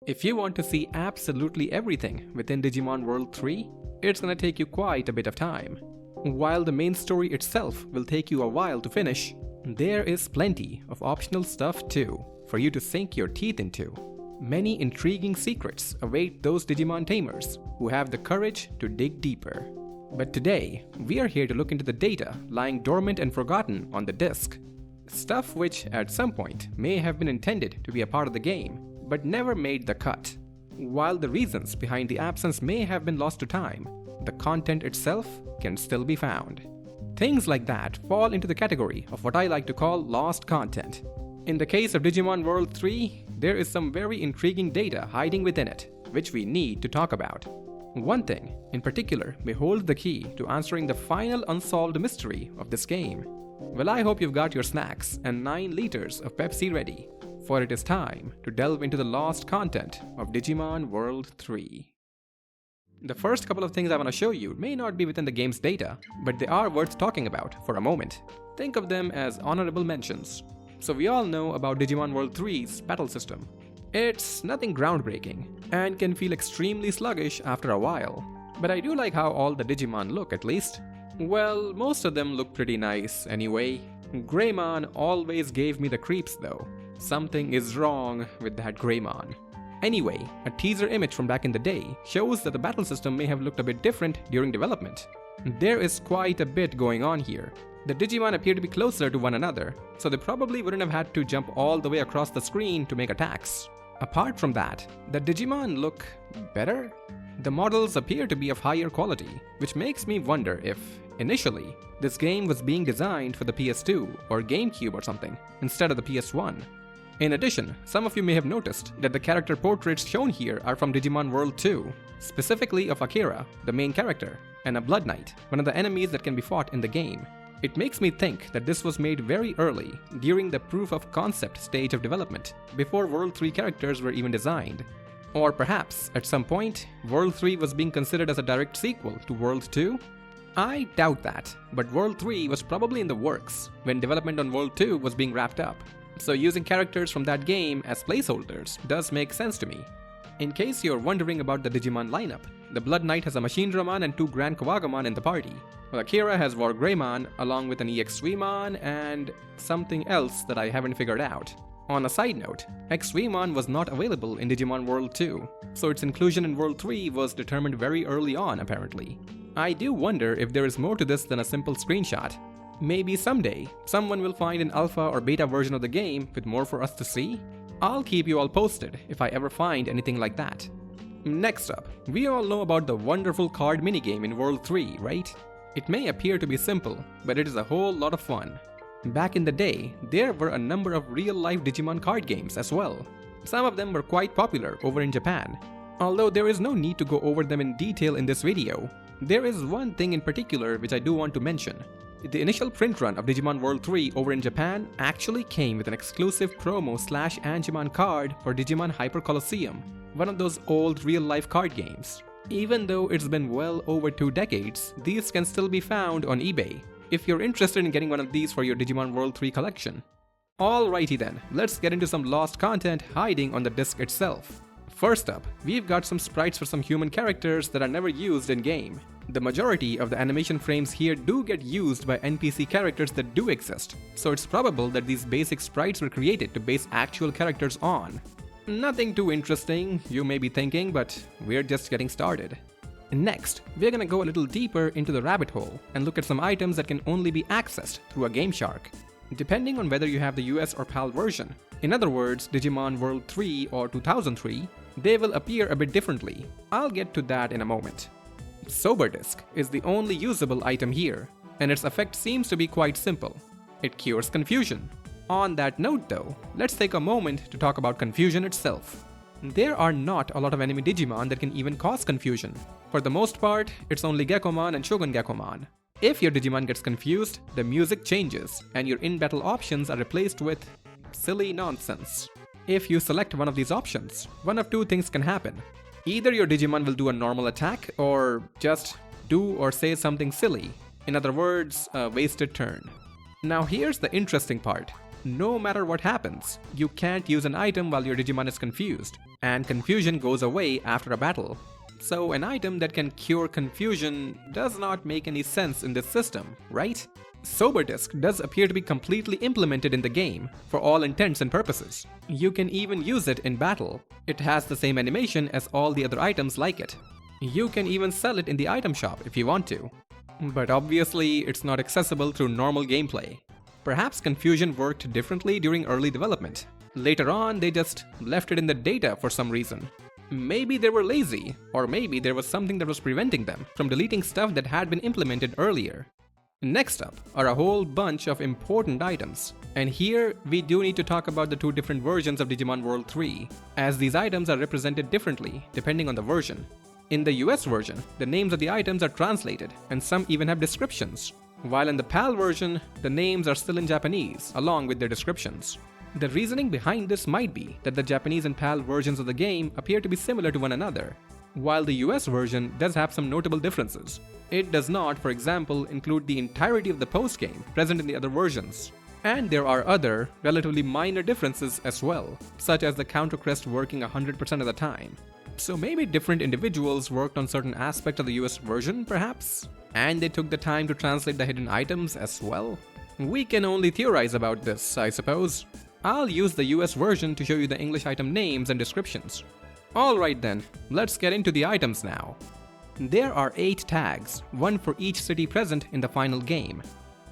If you want to see absolutely everything within Digimon World 3, it's gonna take you quite a bit of time. While the main story itself will take you a while to finish, there is plenty of optional stuff too for you to sink your teeth into. Many intriguing secrets await those Digimon tamers who have the courage to dig deeper. But today, we are here to look into the data lying dormant and forgotten on the disk. Stuff which, at some point, may have been intended to be a part of the game, but never made the cut. While the reasons behind the absence may have been lost to time, the content itself can still be found. Things like that fall into the category of what I like to call lost content. In the case of Digimon World 3, there is some very intriguing data hiding within it, which we need to talk about. One thing, in particular, may hold the key to answering the final unsolved mystery of this game. Well, I hope you've got your snacks and 9 liters of Pepsi ready, for it is time to delve into the lost content of Digimon World 3. The first couple of things I want to show you may not be within the game's data, but they are worth talking about for a moment. Think of them as honorable mentions. So we all know about Digimon World 3's battle system. It's nothing groundbreaking, and can feel extremely sluggish after a while. But I do like how all the Digimon look, at least. Well, most of them look pretty nice anyway. Greymon always gave me the creeps though. Something is wrong with that Greymon. Anyway, a teaser image from back in the day shows that the battle system may have looked a bit different during development. There is quite a bit going on here. The Digimon appear to be closer to one another, so they probably wouldn't have had to jump all the way across the screen to make attacks. Apart from that, the Digimon look better? The models appear to be of higher quality, which makes me wonder if, initially, this game was being designed for the PS2 or GameCube or something, instead of the PS1. In addition, some of you may have noticed that the character portraits shown here are from Digimon World 2, specifically of Akira, the main character, and a Blood Knight, one of the enemies that can be fought in the game. It makes me think that this was made very early, during the proof of concept stage of development, before World 3 characters were even designed. Or perhaps, at some point, World 3 was being considered as a direct sequel to World 2? I doubt that, but World 3 was probably in the works when development on World 2 was being wrapped up. So using characters from that game as placeholders does make sense to me. In case you're wondering about the Digimon lineup, the Blood Knight has a Machine Dramon and 2 Grand Kawagamon in the party, while Akira has War Greymon along with an EX-Suimon and something else that I haven't figured out. On a side note, X-Suimon was not available in Digimon World 2, so its inclusion in World 3 was determined very early on apparently. I do wonder if there is more to this than a simple screenshot. Maybe someday, someone will find an alpha or beta version of the game with more for us to see? I'll keep you all posted if I ever find anything like that. Next up, we all know about the wonderful card minigame in World 3, right? It may appear to be simple, but it is a whole lot of fun. Back in the day, there were a number of real-life Digimon card games as well. Some of them were quite popular over in Japan. Although there is no need to go over them in detail in this video, there is one thing in particular which I do want to mention. The initial print run of Digimon World 3 over in Japan actually came with an exclusive promo/Angemon card for Digimon Hyper Colosseum, one of those old real-life card games. Even though it's been well over 2 decades, these can still be found on eBay, if you're interested in getting one of these for your Digimon World 3 collection. Alrighty then, let's get into some lost content hiding on the disc itself. First up, we've got some sprites for some human characters that are never used in-game. The majority of the animation frames here do get used by NPC characters that do exist, so it's probable that these basic sprites were created to base actual characters on. Nothing too interesting, you may be thinking, but we're just getting started. Next, we're gonna go a little deeper into the rabbit hole and look at some items that can only be accessed through a Game Shark, depending on whether you have the US or PAL version. In other words, Digimon World 3 or 2003, they will appear a bit differently. I'll get to that in a moment. Sober Disc is the only usable item here, and its effect seems to be quite simple. It cures confusion. On that note though, let's take a moment to talk about confusion itself. There are not a lot of enemy Digimon that can even cause confusion. For the most part, it's only Gekomon and Shogun Gekomon. If your Digimon gets confused, the music changes, and your in-battle options are replaced with silly nonsense. If you select one of these options, one of 2 things can happen. Either your Digimon will do a normal attack, or just do or say something silly. In other words, a wasted turn. Now here's the interesting part. No matter what happens, you can't use an item while your Digimon is confused, and confusion goes away after a battle. So an item that can cure confusion does not make any sense in this system, right? Sober Disc does appear to be completely implemented in the game, for all intents and purposes. You can even use it in battle. It has the same animation as all the other items like it. You can even sell it in the item shop if you want to. But obviously, it's not accessible through normal gameplay. Perhaps confusion worked differently during early development. Later on, they just left it in the data for some reason. Maybe they were lazy, or maybe there was something that was preventing them from deleting stuff that had been implemented earlier. Next up are a whole bunch of important items, and here we do need to talk about the two different versions of Digimon World 3, as these items are represented differently depending on the version. In the US version, the names of the items are translated, and some even have descriptions, while in the PAL version, the names are still in Japanese along with their descriptions. The reasoning behind this might be that the Japanese and PAL versions of the game appear to be similar to one another, while the US version does have some notable differences. It does not, for example, include the entirety of the post-game present in the other versions. And there are other, relatively minor differences as well, such as the counter crest working 100% of the time. So maybe different individuals worked on certain aspects of the US version, perhaps? And they took the time to translate the hidden items as well? We can only theorize about this, I suppose. I'll use the US version to show you the English item names and descriptions. Alright then, let's get into the items now. There are 8 tags, one for each city present in the final game.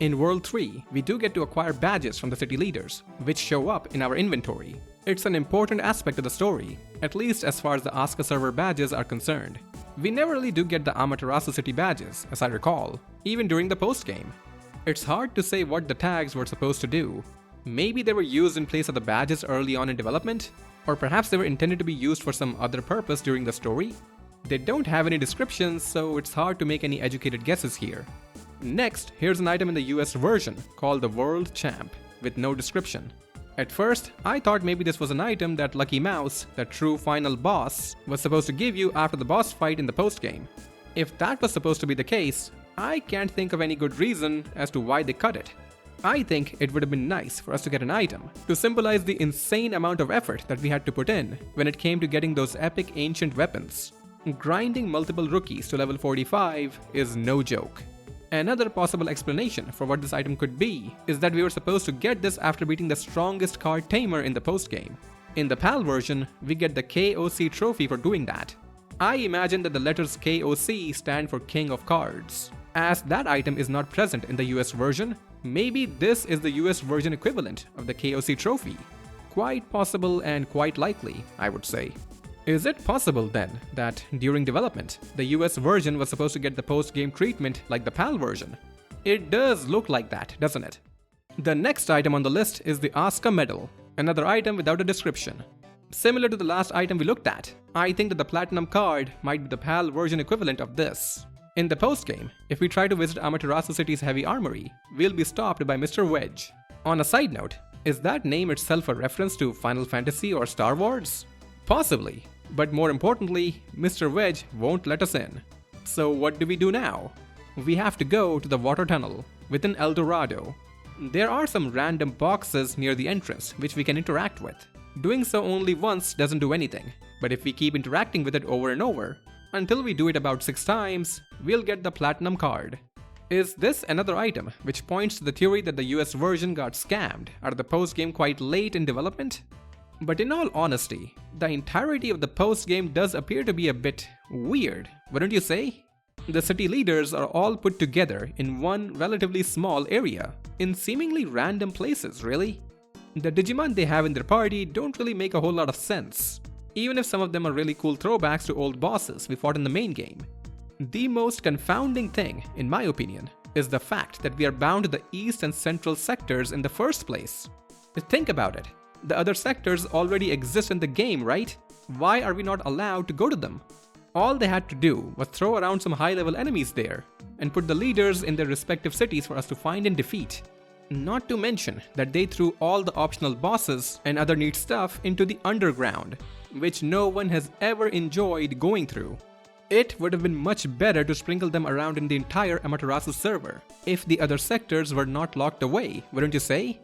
In World 3, we do get to acquire badges from the city leaders, which show up in our inventory. It's an important aspect of the story, at least as far as the Asuka server badges are concerned. We never really do get the Amaterasu city badges, as I recall, even during the post-game. It's hard to say what the tags were supposed to do. Maybe they were used in place of the badges early on in development, or perhaps they were intended to be used for some other purpose during the story. They don't have any descriptions, so it's hard to make any educated guesses here. Next, here's an item in the US version called the World Champ, with no description. At first, I thought maybe this was an item that Lucky Mouse, the true final boss, was supposed to give you after the boss fight in the post-game. If that was supposed to be the case, I can't think of any good reason as to why they cut it. I think it would have been nice for us to get an item to symbolize the insane amount of effort that we had to put in when it came to getting those epic ancient weapons. Grinding multiple rookies to level 45 is no joke. Another possible explanation for what this item could be is that we were supposed to get this after beating the strongest card tamer in the post-game. In the PAL version, we get the KOC trophy for doing that. I imagine that the letters KOC stand for King of Cards. As that item is not present in the US version, maybe this is the US version equivalent of the KOC trophy. Quite possible and quite likely, I would say. Is it possible then that during development, the US version was supposed to get the post-game treatment like the PAL version? It does look like that, doesn't it? The next item on the list is the Asuka medal, another item without a description. Similar to the last item we looked at, I think that the platinum card might be the PAL version equivalent of this. In the post-game, if we try to visit Amaterasu City's heavy armory, we'll be stopped by Mr. Wedge. On a side note, is that name itself a reference to Final Fantasy or Star Wars? Possibly. But more importantly, Mr. Wedge won't let us in. So what do we do now? We have to go to the water tunnel within El Dorado. There are some random boxes near the entrance which we can interact with. Doing so only once doesn't do anything, but if we keep interacting with it over and over, until we do it about 6 times, we'll get the platinum card. Is this another item which points to the theory that the US version got scammed out of the post-game quite late in development? But in all honesty, the entirety of the post-game does appear to be a bit weird, wouldn't you say? The city leaders are all put together in one relatively small area, in seemingly random places, really. The Digimon they have in their party don't really make a whole lot of sense, even if some of them are really cool throwbacks to old bosses we fought in the main game. The most confounding thing, in my opinion, is the fact that we are bound to the east and central sectors in the first place. Think about it. The other sectors already exist in the game, right? Why are we not allowed to go to them? All they had to do was throw around some high-level enemies there, and put the leaders in their respective cities for us to find and defeat. Not to mention that they threw all the optional bosses and other neat stuff into the underground, which no one has ever enjoyed going through. It would have been much better to sprinkle them around in the entire Amaterasu server, if the other sectors were not locked away, wouldn't you say?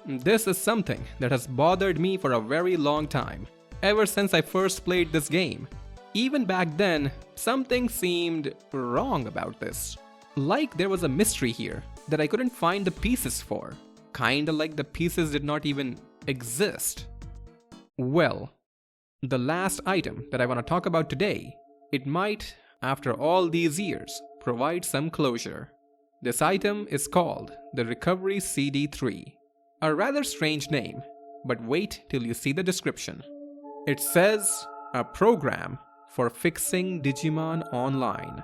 This is something that has bothered me for a very long time. ever since I first played this game. Even back then, something seemed wrong about this. Like there was a mystery here that I couldn't find the pieces for. Kinda like the pieces did not even exist. Well, the last item that I want to talk about today, it might, after all these years, provide some closure. This item is called the Recovery CD3. A rather strange name, but wait till you see the description. It says, a program for fixing Digimon Online.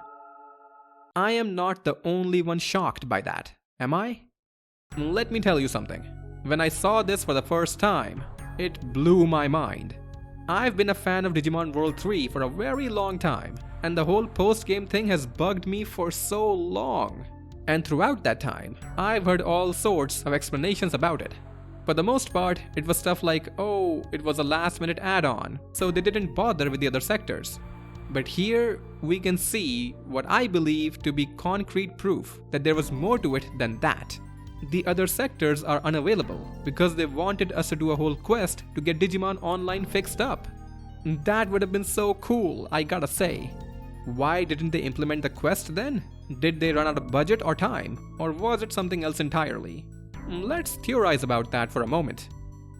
I am not the only one shocked by that, am I? Let me tell you something. When I saw this for the first time, it blew my mind. I've been a fan of Digimon World 3 for a very long time, and the whole post-game thing has bugged me for so long. And throughout that time, I've heard all sorts of explanations about it. For the most part, it was stuff like, oh, it was a last-minute add-on, so they didn't bother with the other sectors. But here, we can see what I believe to be concrete proof that there was more to it than that. The other sectors are unavailable because they wanted us to do a whole quest to get Digimon Online fixed up. That would have been so cool, I gotta say. Why didn't they implement the quest then? Did they run out of budget or time? Or was it something else entirely? Let's theorize about that for a moment.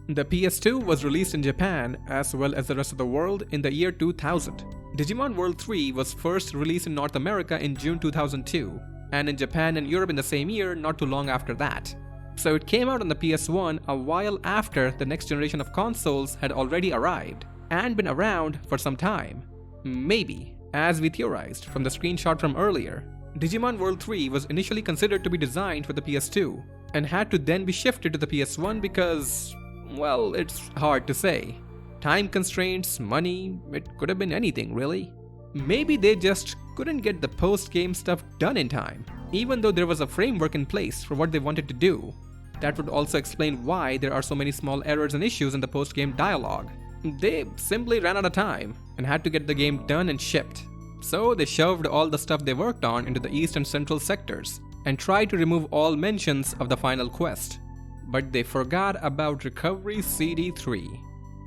The PS2 was released in Japan as well as the rest of the world in the year 2000. Digimon World 3 was first released in North America in June 2002, and in Japan and Europe in the same year not too long after that. So it came out on the PS1 a while after the next generation of consoles had already arrived, and been around for some time. Maybe, as we theorized from the screenshot from earlier, Digimon World 3 was initially considered to be designed for the PS2, and had to then be shifted to the PS1 because, well, it's hard to say. Time constraints, money, it could have been anything really. Maybe they just couldn't get the post-game stuff done in time, even though there was a framework in place for what they wanted to do. That would also explain why there are so many small errors and issues in the post-game dialogue. They simply ran out of time and had to get the game done and shipped. So they shoved all the stuff they worked on into the east and central sectors, and tried to remove all mentions of the final quest. But they forgot about Recovery CD3.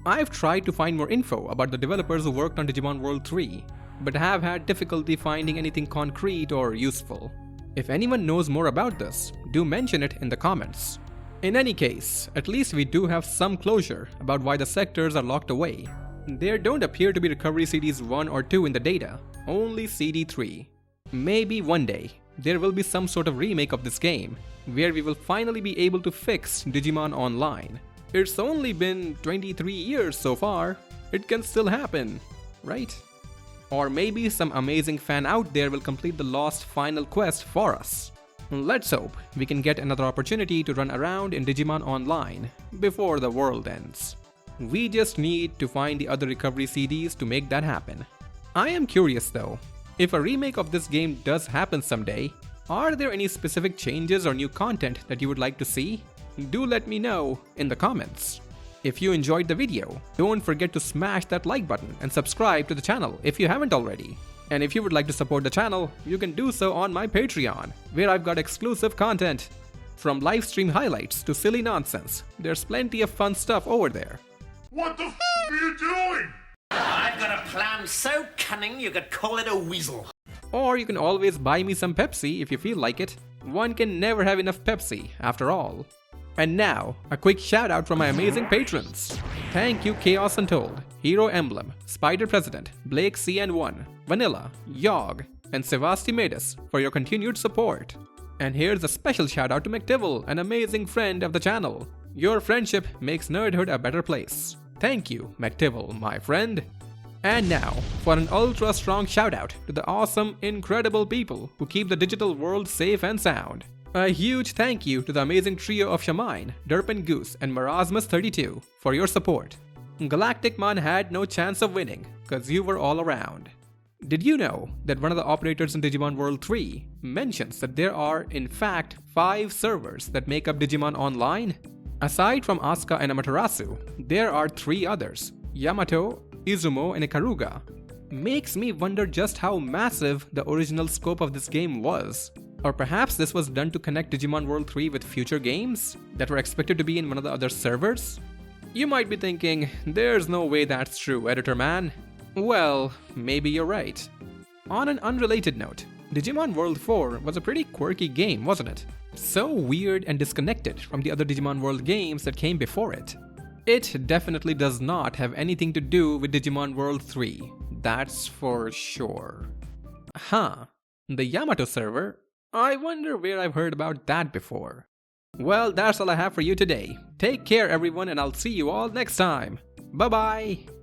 I've tried to find more info about the developers who worked on Digimon World 3, but have had difficulty finding anything concrete or useful. If anyone knows more about this, do mention it in the comments. In any case, at least we do have some closure about why the sectors are locked away. There don't appear to be Recovery CDs 1 or 2 in the data, only CD3. Maybe one day, there will be some sort of remake of this game, where we will finally be able to fix Digimon Online. It's only been 23 years so far, it can still happen, right? Or maybe some amazing fan out there will complete the lost final quest for us. Let's hope we can get another opportunity to run around in Digimon Online before the world ends. We just need to find the other recovery CDs to make that happen. I am curious though, if a remake of this game does happen someday, are there any specific changes or new content that you would like to see? Do let me know in the comments. If you enjoyed the video, don't forget to smash that like button and subscribe to the channel if you haven't already. And if you would like to support the channel, you can do so on my Patreon, where I've got exclusive content. From live stream highlights to silly nonsense, there's plenty of fun stuff over there. What the f are you doing? I've got a plan so cunning you could call it a weasel. Or you can always buy me some Pepsi if you feel like it. One can never have enough Pepsi, after all. And now, a quick shout out from my amazing patrons. Thank you Chaos Untold, Hero Emblem, Spider President, Blake CN1, Vanilla, Yogg, and Sevastimedis for your continued support. And here's a special shout out to McTivil, an amazing friend of the channel. Your friendship makes nerdhood a better place. Thank you, McTivil, my friend. And now, for an ultra strong shout out to the awesome, incredible people who keep the digital world safe and sound. A huge thank you to the amazing trio of Shamine, Derpin Goose, and Marasmus32 for your support. Galacticmon had no chance of winning, cause you were all around. Did you know that one of the operators in Digimon World 3 mentions that there are, in fact, 5 servers that make up Digimon Online? Aside from Asuka and Amaterasu, there are 3 others, Yamato, Izumo, and Ikaruga. Makes me wonder just how massive the original scope of this game was. Or perhaps this was done to connect Digimon World 3 with future games that were expected to be in one of the other servers? You might be thinking, there's no way that's true, editor man. Well, maybe you're right. On an unrelated note, Digimon World 4 was a pretty quirky game, wasn't it? So weird and disconnected from the other Digimon World games that came before it. It definitely does not have anything to do with Digimon World 3, that's for sure. Huh, the Yamato server? I wonder where I've heard about that before. Well, that's all I have for you today. Take care everyone, and I'll see you all next time. Bye bye!